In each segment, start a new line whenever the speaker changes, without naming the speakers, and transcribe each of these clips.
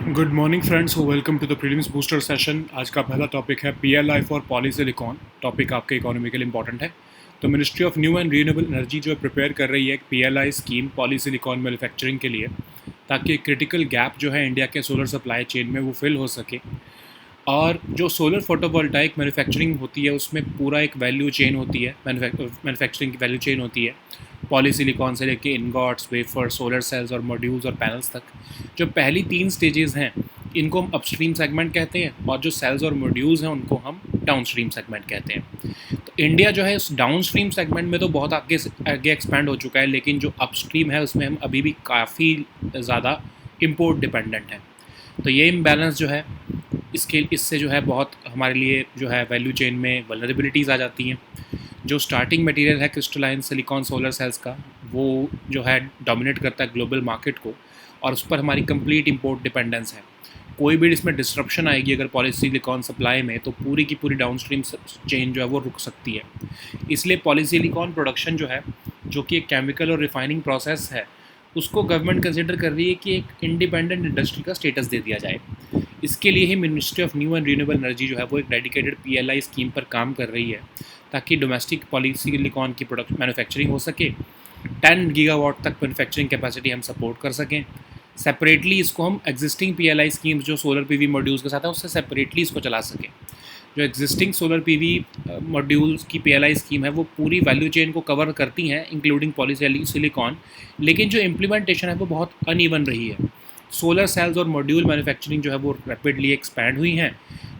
Good morning friends, welcome to the prelims booster session. आज का पहला टॉपिक है पीएलआई फॉर पॉलीसिलिकॉन। टॉपिक आपके इकोनॉमिकल इंपॉर्टेंट है। तो ministry of new and renewable energy जो है प्रिपेयर कर रही है एक पीएलआई स्कीम पॉलीसिलिकॉन मैन्युफैक्चरिंग के लिए, ताकि क्रिटिकल गैप जो है इंडिया के सोलर सप्लाई चेन में वो फिल हो सके। और जो सोलर फोटोवोल्टाइक मैन्युफैक्चरिंग होती है उसमें पूरा एक वैल्यू चेन होती है, मैन्युफैक्चरिंग की वैल्यू चेन होती है, पॉलीसिलिकॉन से लेके इनगॉट्स, वेफर, सोलर सेल्स और मॉड्यूल्स और पैनल्स तक। जो पहली 3 स्टेजेस हैं इनको हम अपस्ट्रीम सेगमेंट कहते हैं, और जो सेल्स और मॉड्यूल्स हैं उनको हम डाउनस्ट्रीम सेगमेंट कहते हैं। तो इंडिया जो है उस डाउनस्ट्रीम सेगमेंट में तो बहुत आगे एक्सपैंड हो चुका है, लेकिन जो अपस्ट्रीम है उसमें हम अभी भी काफ़ी ज़्यादा इम्पोर्ट डिपेंडेंट हैं। तो ये इम्बैलेंस जो है इससे जो है बहुत हमारे लिए जो है वैल्यू चेन में वल्नरेबिलिटीज़ आ जाती हैं। जो स्टार्टिंग मटेरियल है क्रिस्टलाइन सिलिकॉन सोलर सेल्स का, वो जो है डोमिनेट करता है ग्लोबल मार्केट को, और उस पर हमारी कंप्लीट इंपोर्ट डिपेंडेंस है। कोई भी इसमें डिस्ट्रप्शन आएगी अगर पॉलीसिलिकॉन सप्लाई में, तो पूरी की पूरी डाउनस्ट्रीम चेन जो है वो रुक सकती है। इसलिए पॉलीसिलिकॉन प्रोडक्शन जो है, जो कि एक केमिकल और रिफाइनिंग प्रोसेस है, उसको गवर्नमेंट कंसिडर कर रही है कि एक इंडिपेंडेंट इंडस्ट्री का स्टेटस दे दिया जाए। इसके लिए ही ministry of new and renewable energy जो है वो एक डेडिकेटेड पीएलआई स्कीम पर काम कर रही है, ताकि डोमेस्टिक पॉलीसिलिकॉन की प्रोडक्ट मैन्युफैक्चरिंग हो सके। 10 गीगावाट तक मैन्युफैक्चरिंग कैपेसिटी हम सपोर्ट कर सकें। सेपरेटली इसको हम एग्जिस्टिंग पीएलआई स्कीम्स जो सोलर पीवी मॉड्यूल्स के साथ है उससे सेपरेटली इसको चला सकें। जो एग्जिस्टिंग सोलर पीवी मॉड्यूल्स की पीएलआई स्कीम है वो पूरी वैल्यू चेन को कवर करती हैं इंक्लूडिंग पॉलीसिलिकॉन, लेकिन जो इम्प्लीमेंटेशन है वो बहुत अनइवन रही है। सोलर सेल्स और मॉड्यूल मैन्युफैक्चरिंग जो है वो रैपिडली एक्सपैंड हुई हैं,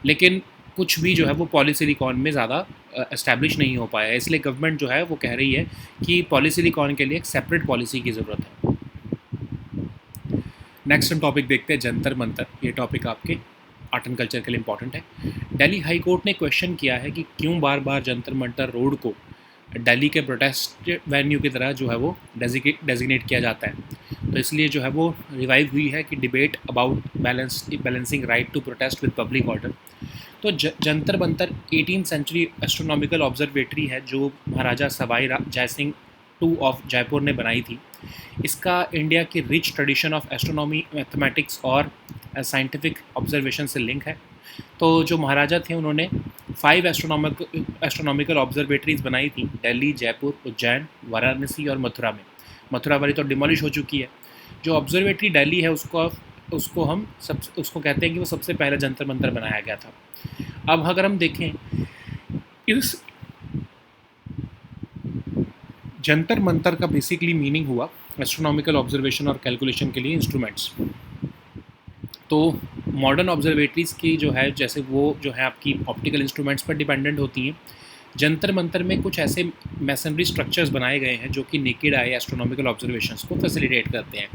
लेकिन कुछ भी जो है वो पॉलीसिलिकॉन में ज़्यादा एस्टैब्लिश नहीं हो पाया है। इसलिए गवर्नमेंट जो है वो कह रही है कि पॉलीसिलिकॉन के लिए एक सेपरेट पॉलिसी की ज़रूरत है। नेक्स्ट हम टॉपिक देखते हैं जंतर मंतर। ये टॉपिक आपके आर्ट एंड कल्चर के लिए इंपॉर्टेंट है। दिल्ली हाई कोर्ट ने क्वेश्चन किया है कि क्यों बार बार जंतर मंतर रोड को दिल्ली के प्रोटेस्ट वेन्यू की तरह जो है वो डेजिग्नेट किया जाता है। तो इसलिए जो है वो रिवाइव हुई है कि debate about balancing right to protest with public order. तो जंतर मंतर 18वीं सेंचुरी एस्ट्रोनॉमिकल ऑब्जर्वेटरी है जो महाराजा सवाई जयसिंह II ऑफ जयपुर ने बनाई थी। इसका इंडिया की rich tradition of astronomy, mathematics और साइंटिफिक ऑब्जर्वेशन से लिंक है। तो जो महाराजा थे उन्होंने 5 एस्ट्रोनॉमिकल ऑब्जर्वेटरीज बनाई थी दिल्ली, जयपुर, उज्जैन, वाराणसी और मथुरा में। मथुरा वाली तो डिमोलिश हो चुकी है। जो ऑब्जर्वेटरी दिल्ली है उसको कहते हैं कि वो सबसे पहले जंतर मंतर बनाया गया था। अब अगर हम देखें इस जंतर मंतर का बेसिकली मीनिंग हुआ एस्ट्रोनॉमिकल ऑब्जर्वेशन और कैलकुलेशन के लिए इंस्ट्रूमेंट्स। तो मॉडर्न ऑब्जर्वेटरीज की जो है जैसे वो जो है आपकी ऑप्टिकल इंस्ट्रूमेंट्स पर डिपेंडेंट होती हैं। जंतर मंतर में कुछ ऐसे मैसनरी स्ट्रक्चर्स बनाए गए हैं जो कि नेकेड आई एस्ट्रोनॉमिकल ऑब्जर्वेशंस को फैसिलिटेट करते हैं।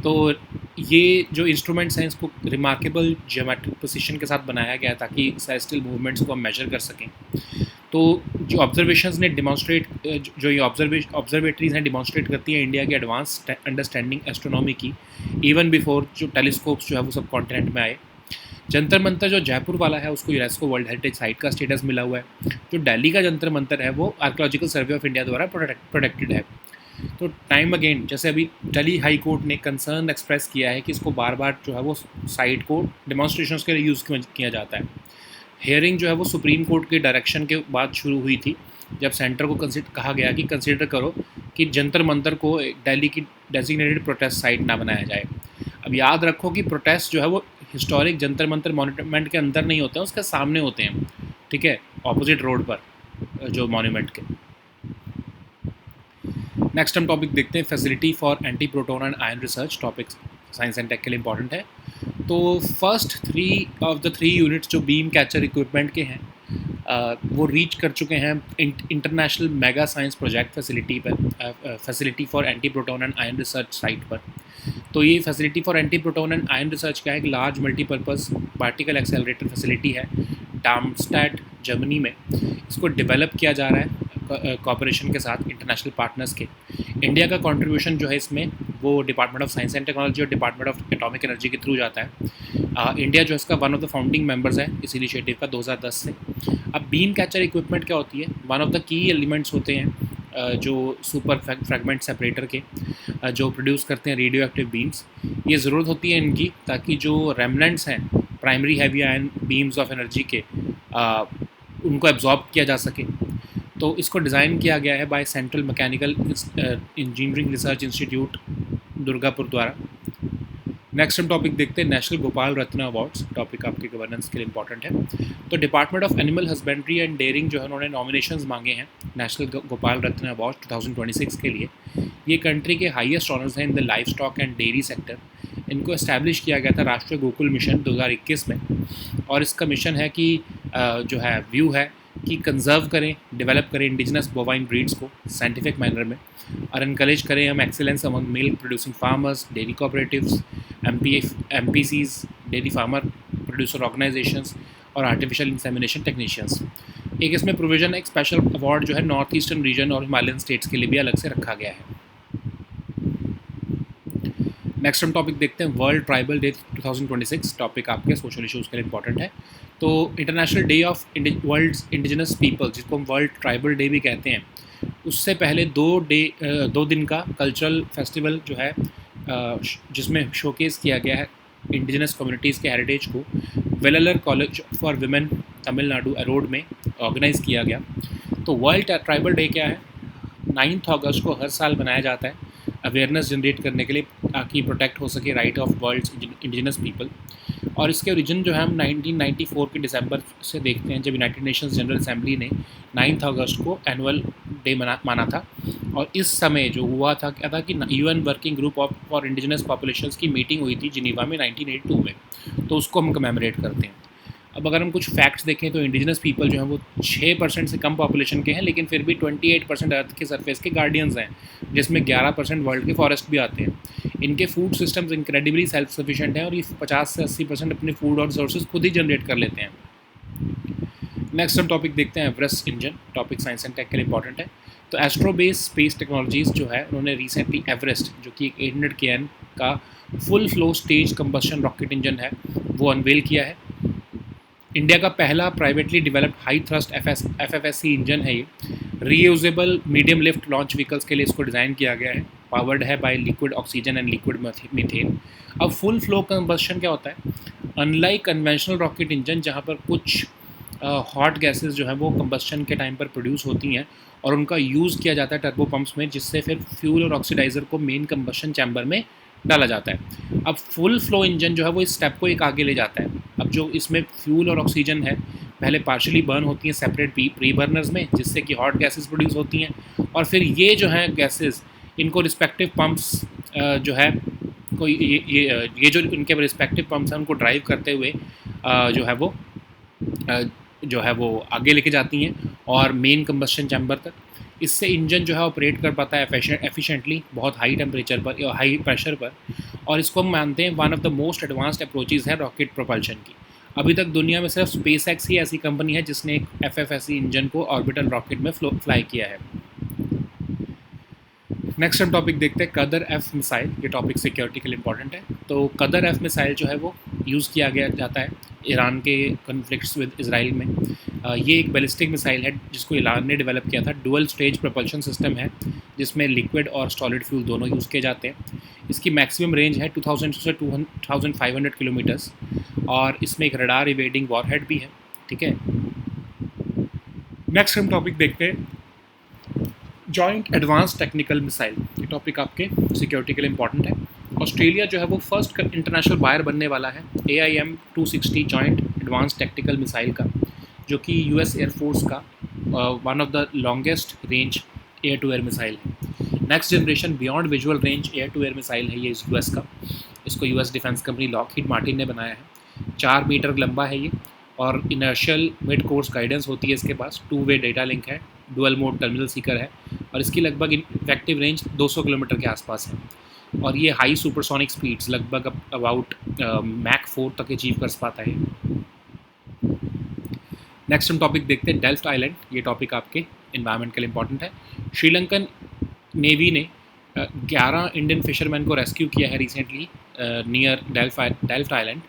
तो ये जो इंस्ट्रूमेंट्स हैं इसको रिमार्केबल जियोमेट्रिक पोजीशन के साथ बनाया गया ताकि सेलेस्टियल मूवमेंट्स को हम मेजर कर सकें। तो जो ऑब्जर्वेशंस ने जो ये ऑब्जर्वेटरीज हैं डिमॉन्स्ट्रेट करती हैं इंडिया की एडवांस अंडरस्टैंडिंग एस्ट्रोनॉमी की, इवन बिफोर जो टेलीस्कोप्स जो है वो सब कॉन्टिनेंट में आए। जंतर मंतर जो जयपुर वाला है उसको यूनेस्को वर्ल्ड हेरिटेज साइट का स्टेटस मिला हुआ है। जो दिल्ली का जंतर मंतर है वो आर्कियोलॉजिकल सर्वे ऑफ इंडिया द्वारा प्रोटेक्टेड है। तो टाइम अगेन जैसे अभी दिल्ली हाई कोर्ट ने कंसर्न एक्सप्रेस किया है कि इसको बार बार जो है वो साइट को डेमोन्स्ट्रेशंस के लिए यूज़ किया जाता है। हेयरिंग जो है वो सुप्रीम कोर्ट के डायरेक्शन के बाद शुरू हुई थी, जब सेंटर को कहा गया कि कंसिडर करो कि जंतर मंतर को दिल्ली की डेजिग्नेटेड प्रोटेस्ट साइट ना बनाया जाए। अब याद रखो कि प्रोटेस्ट जो है वो हिस्टोरिक जंतर मंतर मॉन्यूमेंट के अंदर नहीं होते हैं, उसके सामने होते हैं, ठीक है, ऑपोजिट रोड पर जो मॉन्यूमेंट के। नेक्स्ट हम टॉपिक देखते हैं facility for anti proton and ion research. Topic science and tech के लिए इंपॉर्टेंट है। तो फर्स्ट 3 ऑफ द 3 यूनिट्स जो बीम कैचर इक्विपमेंट के हैं वो रीच कर चुके हैं international mega science project facility for anti proton and ion research site पर। तो ये facility for anti proton and ion research क्या है, एक large multipurpose particle accelerator facility है डार्मस्टैट जर्मनी में। इसको डेवलप किया जा रहा है कॉर्पोरेशन के साथ, इंटरनेशनल पार्टनर्स के। इंडिया का कंट्रीब्यूशन जो है इसमें वो department of science and technology और डिपार्टमेंट ऑफ एटॉमिक एनर्जी के थ्रू जाता है। इंडिया जो है इसका one of the founding members है इस इनिशिएटिव का 2010 से। अब बीम कैचर इक्विपमेंट क्या होती है, one of the key elements होते हैं जो सुपर फ्रैगमेंट सेपरेटर के जो प्रोड्यूस करते हैं रेडियो एक्टिव बीम्स, ये ज़रूरत होती है इनकी ताकि जो रेमनेंट्स हैं primary heavy ion beams of energy के उनको एब्जॉर्ब किया जा सके। तो इसको डिज़ाइन किया गया है by central mechanical engineering research institute Durgapur द्वारा। नेक्स्ट हम टॉपिक देखते हैं national Gopal Ratna awards. Topic आपके गवर्नेंस के लिए इंपॉर्टेंट है। तो department of animal husbandry and dairying जो है उन्होंने नॉमिनेशंस मांगे हैं नेशनल गोपाल रत्न अवार्ड 2026 के लिए। ये कंट्री के हाईएस्ट ऑनर्स हैं in the life stock and dairy sector. इनको इस्टेब्लिश किया गया था राष्ट्रीय गोकुल मिशन 2021 में, और इसका मिशन है कि जो है व्यू है कि कंजर्व करें, डेवलप करें इंडिजिनस बोवाइन ब्रीड्स को साइंटिफिक मैनर में, और इनकरेज करें हम excellence among milk producing farmers, dairy cooperatives, MPCs, dairy farmer producer organisations और आर्टिफिशियल इंसेमिनेशन टेक्नीशियंस। एक इसमें प्रोविज़न एक स्पेशल अवार्ड जो है नॉर्थ ईस्टर्न रीजन और हिमालयन स्टेट्स के लिए भी अलग से रखा गया है। नेक्स्ट हम टॉपिक देखते हैं वर्ल्ड ट्राइबल डे 2026। टॉपिक आपके सोशल इश्यूज़ के लिए इंपॉर्टेंट है। तो international day of world indigenous people, जिसको हम वर्ल्ड ट्राइबल डे भी कहते हैं, उससे पहले 2 दिन का कल्चरल फेस्टिवल जो है जिसमें शोकेस किया गया है इंडिजिनस कम्युनिटीज़ के हेरिटेज को, वेललर college for women Tamil Nadu around में ऑर्गेनाइज़ किया गया। तो वर्ल्ड ट्राइबल डे क्या है? 9 अगस्त को हर साल मनाया जाता है अवेयरनेस जनरेट करने के लिए ताकि प्रोटेक्ट हो सके right of world indigenous people. और इसके ओरिजिन जो है हम 1994 के दिसंबर से देखते हैं, जब यूनाइटेड नेशंस जनरल असेंबली ने 9 अगस्त को एनुअल डे माना था। और इस समय जो हुआ था क्या था कि UN working group for indigenous populations की मीटिंग हुई थी जिनीवा में 1982 में, तो उसको हम कमेमोरेट करते हैं। अब अगर हम कुछ फैक्ट्स देखें तो इंडिजिनस पीपल जो हैं वो 6% से कम पॉपुलेशन के हैं, लेकिन फिर भी 28% अर्थ के सरफेस के गार्डियंस हैं, जिसमें 11% वर्ल्ड के फॉरेस्ट भी आते हैं। इनके food systems incredibly self sufficient हैं और ये 50 से 80% अपने फूड और रिसोर्सेज खुद ही जनरेट कर लेते हैं। नेक्स्ट हम टॉपिक देखते हैं Everest engine. Topic science and tech के लिए इंपॉर्टेंट है। तो एस्ट्रोबेस स्पेस टेक्नोलॉजीज़ जो है उन्होंने रिसेंटली एवरेस्ट जो कि 800 kN का full flow stage combustion rocket engine है वो अनवेल किया है। इंडिया का पहला privately developed high thrust FFSC engine है। ये reusable medium lift launch vehicles के लिए इसको डिज़ाइन किया गया है। पावर्ड है by liquid oxygen and liquid methane. अब फुल फ्लो कंबस्शन क्या होता है? अनलाइक कन्वेंशनल रॉकेट इंजन जहाँ पर कुछ हॉट गैसेस जो है वो कंबस्शन के टाइम पर प्रोड्यूस होती हैं और उनका यूज़ किया जाता है टर्बो पम्प्स में, जिससे फिर फ्यूल और ऑक्सीडाइज़र को मेन कंबस्शन चैम्बर में डाला जाता है। अब फुल फ्लो इंजन जो है वो इस स्टेप को एक आगे ले जाता है। अब जो इसमें फ्यूल और ऑक्सीजन है पहले पार्शियली बर्न होती हैं सेपरेट प्री बर्नर्स में, जिससे कि हॉट गैसेस प्रोड्यूस होती हैं, और फिर ये जो हैं गैसेस इनको रिस्पेक्टिव पम्प्स जो है कोई ये जो इनके रिस्पेक्टिव पम्प्स हैं उनको ड्राइव करते हुए जो है वो आगे लेके जाती हैं और मेन कंबस्शन चैम्बर तक। इससे इंजन जो है ऑपरेट कर पाता है एफिशिएंटली बहुत हाई टेम्परेचर पर या हाई प्रेशर पर, और इसको हम मानते हैं one of the most advanced approaches है रॉकेट प्रोपल्शन की। अभी तक दुनिया में सिर्फ स्पेसएक्स ही ऐसी कंपनी है जिसने एक FFSC इंजन को ऑर्बिटल रॉकेट में फ्लाई किया है। नेक्स्ट हम टॉपिक देखते हैं कदर F मिसाइल। ये टॉपिक सिक्योरिटी के लिए इंपॉर्टेंट है। तो कदर F मिसाइल जो है वो यूज़ किया गया जाता है ईरान के कन्फ्लिक्ट्स विद इसराइल में। ये एक बैलिस्टिक मिसाइल है जिसको ईरान ने डेवलप किया था। डुअल स्टेज प्रोपल्शन सिस्टम है जिसमें लिक्विड और सॉलिड फ्यूल दोनों यूज़ किए जाते हैं। इसकी मैक्सिमम रेंज है 2000 से 2500 किलोमीटर्स, और इसमें एक रडार इवेडिंग वॉरहेड भी है। ठीक है, नेक्स्ट हम टॉपिक देखते हैं जॉइंट एडवांस टेक्निकल मिसाइल। ये टॉपिक आपके सिक्योरिटी के लिए इंपॉर्टेंट है। ऑस्ट्रेलिया जो है वो फर्स्ट इंटरनेशनल बायर बनने वाला है AIM-260 joint advance technical missile का, जो कि US एयरफोर्स का one of the longest range air to air missile है। Next generation beyond visual range air to air missile है ये US का। इसको US defence company Lockheed Martin ने बनाया है। 4 मीटर लंबा है ये, और इनर्शियल मिड कोर्स गाइडेंस होती है इसके पास। 2-वे डेटा लिंक है, डुअल मोड टर्मिनल सीकर है, और इसकी लगभग इफेक्टिव रेंज 200 किलोमीटर के आसपास है। और ये हाई सुपरसोनिक स्पीड्स लगभग अबाउट मैक 4 तक अचीव कर पाता है। नेक्स्ट हम टॉपिक देखते हैं डेल्फ्ट आइलैंड। ये टॉपिक आपके इन्वायरमेंट के लिए इंपॉर्टेंट है। श्रीलंकन नेवी ने 11 इंडियन फिशरमैन को रेस्क्यू किया है रिसेंटली नियर डेल्फ्ट आइलैंड।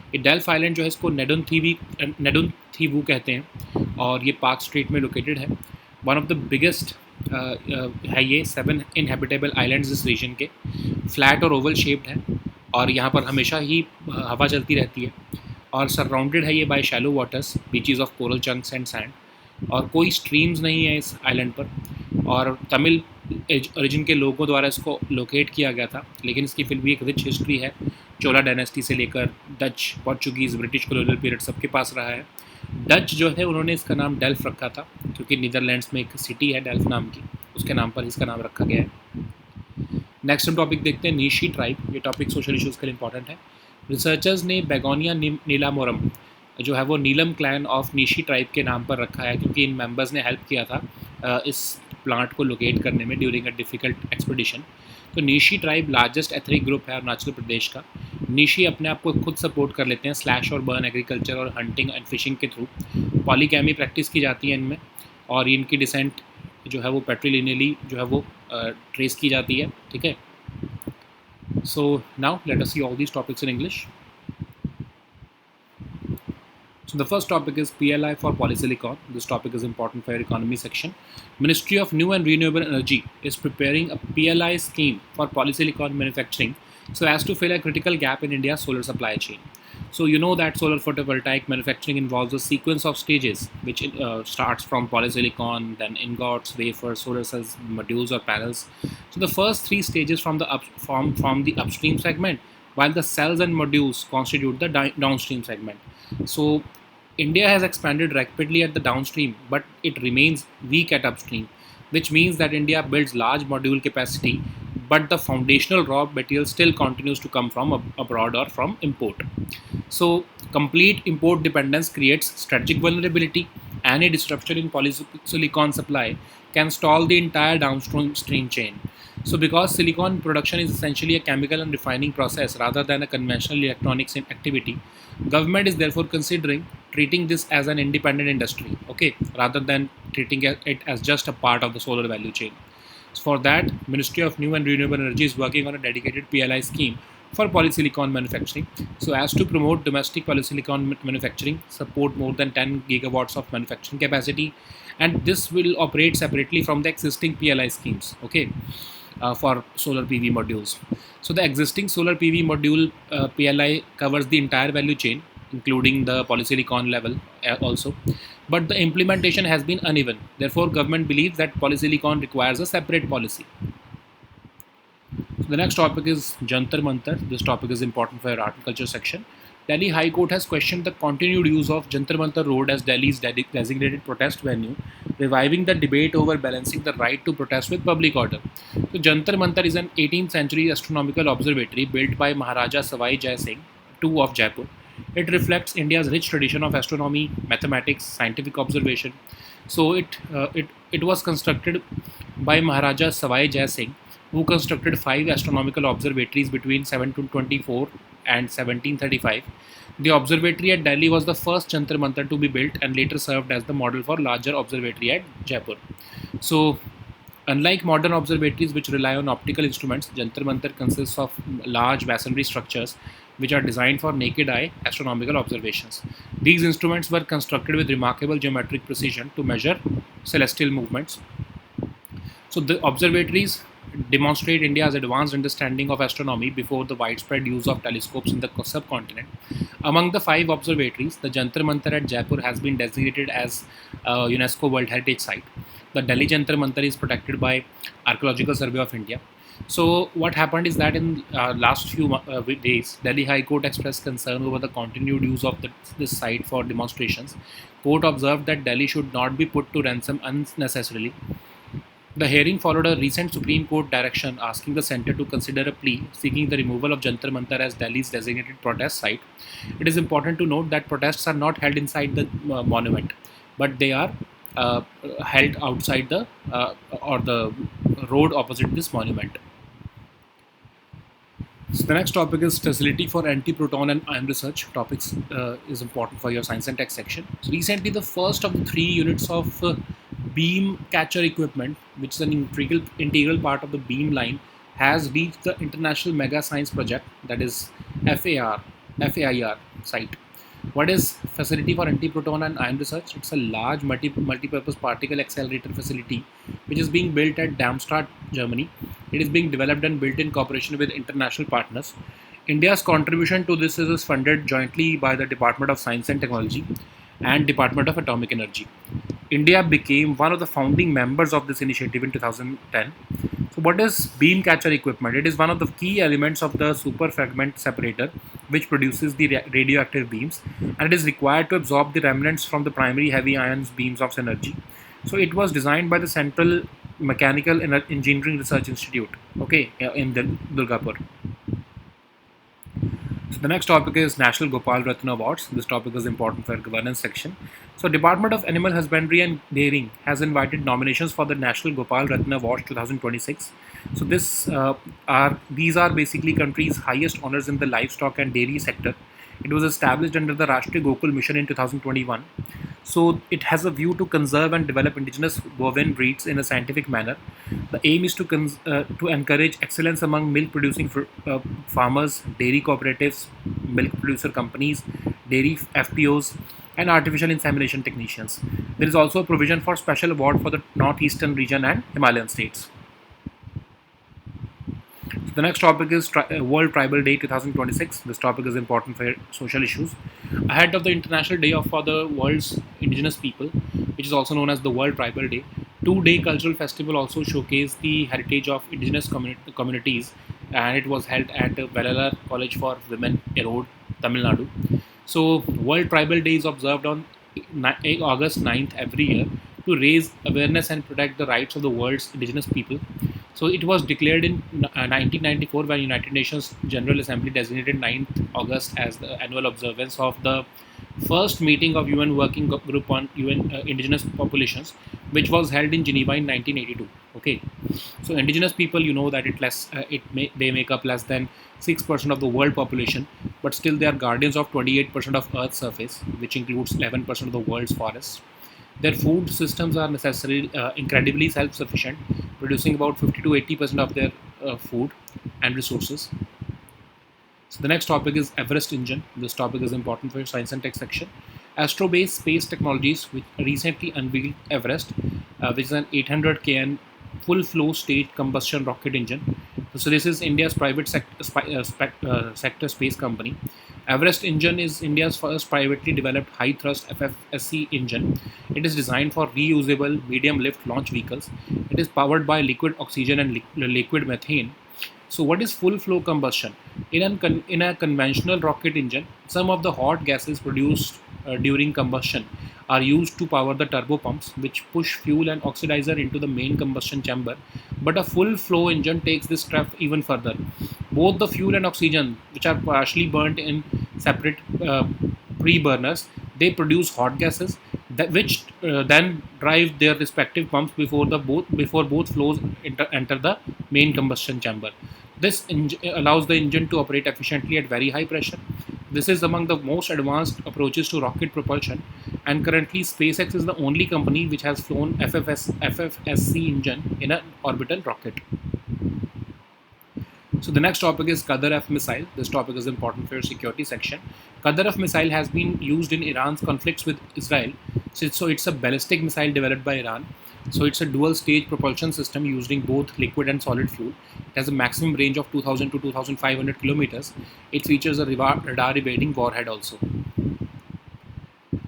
ये डेल्फ्ट आइलैंड जो है इसको नेडुनथीवू कहते हैं, और ये पार्क स्ट्रीट में लोकेटेड है। वन ऑफ द बिगेस्ट है ये 7 इनहेबिटेबल आइलैंड्स इस रीजन के, फ्लैट और ओवल शेप्ड है और यहाँ पर हमेशा ही हवा चलती रहती है और सराउंडेड है ये by shallow waters, beaches of coral chunks and sand, और कोई स्ट्रीम्स नहीं है इस आइलैंड पर। और तमिल ओरिजिन के लोगों द्वारा इसको लोकेट किया गया था, लेकिन इसकी फिर भी एक रिच हिस्ट्री है। चोला डायनेस्टी से लेकर Dutch, Portuguese, British colonial period सबके पास रहा है। डच जो है उन्होंने इसका नाम डेल्फ रखा था, क्योंकि नीदरलैंड्स में एक सिटी है डेल्फ नाम की, उसके नाम पर इसका नाम रखा गया है। नेक्स्ट हम टॉपिक देखते हैं नीशी ट्राइब। ये टॉपिक सोशल इश्यूज़ के लिए इंपॉर्टेंट है। रिसर्चर्स ने बेगोनिया नीलामोरम जो है वो नीलम क्लैन ऑफ नीशी ट्राइब के नाम पर रखा है, क्योंकि इन मेंबर्स ने हेल्प किया था इस प्लांट को लोकेट करने में ड्यूरिंग अ डिफ़िकल्ट एक्सपीडिशन। तो नीशी ट्राइब लार्जेस्ट एथनिक ग्रुप है अरुणाचल प्रदेश का। नीशी अपने आप को खुद सपोर्ट कर लेते हैं स्लैश और बर्न एग्रीकल्चर और हंटिंग एंड फिशिंग के थ्रू। पॉलीगैमी प्रैक्टिस की जाती है इनमें, और इनकी डिसेंट जो है वो पेट्रीलिनियली जो है वो ट्रेस की जाती है, ठीक है। So now let us see all these topics in English. So the first topic is PLI for polysilicon. This topic is important for your economy section. Ministry of New and Renewable Energy is preparing a PLI scheme for polysilicon manufacturing so as to fill a critical gap in India's solar supply chain. So you know that solar photovoltaic manufacturing involves a sequence of stages which starts from polysilicon, then ingots, wafers, solar cells, modules or panels. So the first three stages from the upstream segment, while the cells and modules constitute the downstream segment. So India has expanded rapidly at the downstream, but it remains weak at upstream, which means that India builds large module capacity, but the foundational raw material still continues to come from abroad or from import. So, complete import dependence creates strategic vulnerability. Any disruption in polysilicon supply can stall the entire downstream chain. So, because silicon production is essentially a chemical and refining process rather than a conventional electronics activity, government is therefore considering treating this as an independent industry, okay, rather than treating it as just a part of the solar value chain. So for that, Ministry of New and Renewable Energy is working on a dedicated PLI scheme for polysilicon manufacturing, so as to promote domestic polysilicon manufacturing, support more than 10 gigawatts of manufacturing capacity, and this will operate separately from the existing PLI schemes, okay, for solar PV modules. So the existing solar PV module PLI covers the entire value chain, including the polysilicon level also, but the implementation has been uneven. Therefore, government believes that polysilicon requires a separate policy. So the next topic is Jantar Mantar. This topic is important for your art and culture section. Delhi High Court has questioned the continued use of Jantar Mantar Road as Delhi's designated protest venue, reviving the debate over balancing the right to protest with public order. So Jantar Mantar is an 18th century astronomical observatory built by Maharaja Savai Jai Singh II of Jaipur. It reflects India's rich tradition of astronomy, mathematics, scientific observation. So it was constructed by Maharaja Savai Jai Singh, who constructed 5 astronomical observatories between 1724 and 1735. The observatory at Delhi was the first Jantar Mantar to be built and later served as the model for larger observatory at Jaipur. So, unlike modern observatories which rely on optical instruments, Jantar Mantar consists of large masonry structures which are designed for naked eye astronomical observations. These instruments were constructed with remarkable geometric precision to measure celestial movements. So the observatories demonstrate India's advanced understanding of astronomy before the widespread use of telescopes in the subcontinent. Among the 5 observatories, the Jantar Mantar at Jaipur has been designated as a UNESCO World Heritage Site. The Delhi Jantar Mantar is protected by Archaeological Survey of India. So what happened is that in last few days, Delhi High Court expressed concern over the continued use of this site for demonstrations. Court observed that Delhi should not be put to ransom unnecessarily. The hearing followed a recent Supreme Court direction asking the centre to consider a plea seeking the removal of Jantar Mantar as Delhi's designated protest site. It is important to note that protests are not held inside the monument, but they are held outside the road opposite this monument. So the next topic is facility for anti-proton and ion research. Topics is important for your science and tech section. So recently, the first of the 3 units of beam catcher equipment, which is an integral part of the beam line, has reached the International Mega Science Project, that is FAIR site. What is Facility for Anti-Proton and Ion Research? It's a large multi-purpose particle accelerator facility which is being built at Darmstadt, Germany. It is being developed and built in cooperation with international partners. India's contribution to this is funded jointly by the Department of Science and Technology and Department of Atomic Energy. India became one of the founding members of this initiative in 2010. So, what is beam catcher equipment? It is one of the key elements of the super fragment separator, which produces the radioactive beams, and it is required to absorb the remnants from the primary heavy ions beams of energy. So, it was designed by the Central Mechanical Engineering Research Institute, okay, in Durgapur. So the next topic is National Gopal Ratna Awards. This topic is important for governance section. So Department of Animal Husbandry and Dairying has invited nominations for the National Gopal Ratna Awards 2026. So these are basically country's highest honors in the livestock and dairy sector. It was established under the Rashtriya Gokul Mission in 2021. So it has a view to conserve and develop indigenous bovine breeds in a scientific manner. The aim is to encourage excellence among milk producing farmers, dairy cooperatives, milk producer companies, dairy FPOs, and artificial insemination technicians. There is also a provision for special award for the northeastern region and Himalayan states. The next topic is World Tribal Day 2026. This topic is important for social issues. Ahead of the International Day for the world's indigenous people, which is also known as the World Tribal Day, two-day cultural festival also showcased the heritage of indigenous communities, and it was held at Vellalar College for Women, Erode, Tamil Nadu. So, World Tribal Day is observed on August 9th every year to raise awareness and protect the rights of the world's indigenous people. So it was declared in 1994 when United Nations General Assembly designated 9th August as the annual observance of the first meeting of UN Working Group on UN Indigenous Populations, which was held in Geneva in 1982. Okay, so indigenous people, you know that they make up less than 6% of the world population, but still they are guardians of 28% of Earth's surface, which includes 11% of the world's forests. Their food systems are incredibly self-sufficient, producing about 50 to 80% of their food and resources. So the next topic is Everest engine. This topic is important for your science and tech section. Astrobase Space Technologies which recently unveiled Everest, which is an 800 kN full flow stage combustion rocket engine. So this is India's private sector space company. Everest engine is India's first privately developed high thrust FFSC engine. It is designed for reusable medium lift launch vehicles. It is powered by liquid oxygen and liquid methane. So what is full flow combustion? In a conventional rocket engine, some of the hot gases produced during combustion are used to power the turbo pumps, which push fuel and oxidizer into the main combustion chamber. But a full flow engine takes this step even further. Both the fuel and oxygen, which are partially burnt in separate pre-burners, they produce hot gases which then drive their respective pumps before both flows enter the main combustion chamber. This allows the engine to operate efficiently at very high pressure. This is among the most advanced approaches to rocket propulsion, and currently SpaceX is the only company which has flown FFSC engine in an orbital rocket. So the next topic is Qadr-F missile. This topic is important for your security section. Qadr-F missile has been used in Iran's conflicts with Israel. So it's a ballistic missile developed by Iran. So it's a dual stage propulsion system using both liquid and solid fuel. It has a maximum range of 2000 to 2500 kilometers. It features a radar evading warhead also.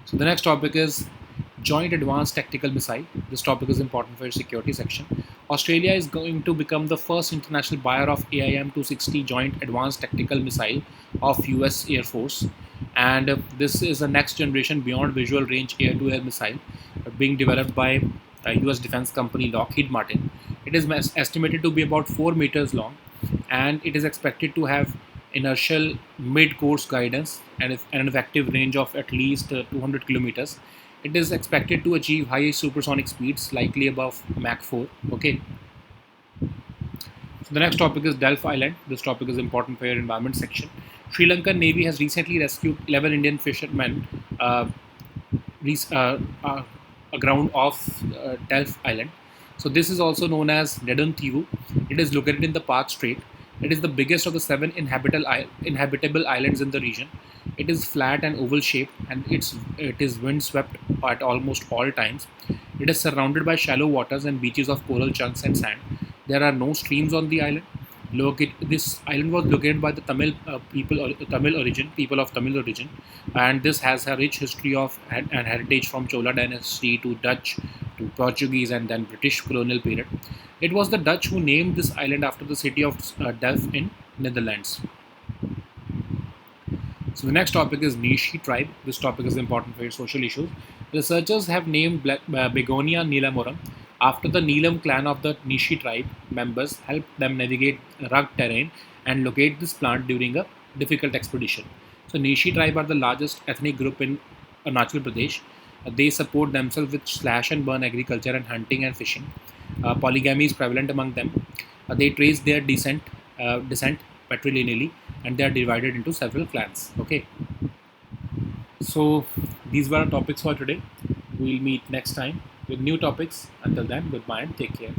So the next topic is Joint Advanced Tactical Missile. This topic is important for your security section. Australia is going to become the first international buyer of AIM-260 Joint Advanced Tactical Missile of US Air Force. And this is a next generation beyond visual range air-to-air missile being developed by US defense company Lockheed Martin. It is estimated to be about 4 meters long, and it is expected to have inertial mid-course guidance and an effective range of at least 200 kilometers. It is expected to achieve high supersonic speeds, likely above Mach 4. Okay. So the next topic is Delph Island. This topic is important for your environment section. Sri Lankan Navy has recently rescued 11 Indian fishermen aground off Delph Island. So this is also known as Nedun Thivu. It is located in the Perth Strait. It is the biggest of the 7 inhabitable islands in the region. It is flat and oval shaped, and it is windswept at almost all times. It is surrounded by shallow waters and beaches of coral chunks and sand. There are no streams on the island. This island was located by the people of Tamil origin, and this has a rich history of and heritage from Chola dynasty to Dutch to Portuguese and then British colonial period. It was the Dutch who named this island after the city of Delft in Netherlands. So the next topic is Nishi tribe. This topic is important for your social issues. Researchers have named Begonia nilamorum after the Neelam clan of the Nishi tribe. Members helped them navigate rugged terrain and locate this plant during a difficult expedition. So Nishi tribe are the largest ethnic group in Arunachal Pradesh. They support themselves with slash and burn agriculture and hunting and fishing. Polygamy is prevalent among them. They trace their descent patrilineally, and they are divided into several clans. Okay, so these were our topics for today. We'll meet next time with new topics. Until then, goodbye and take care.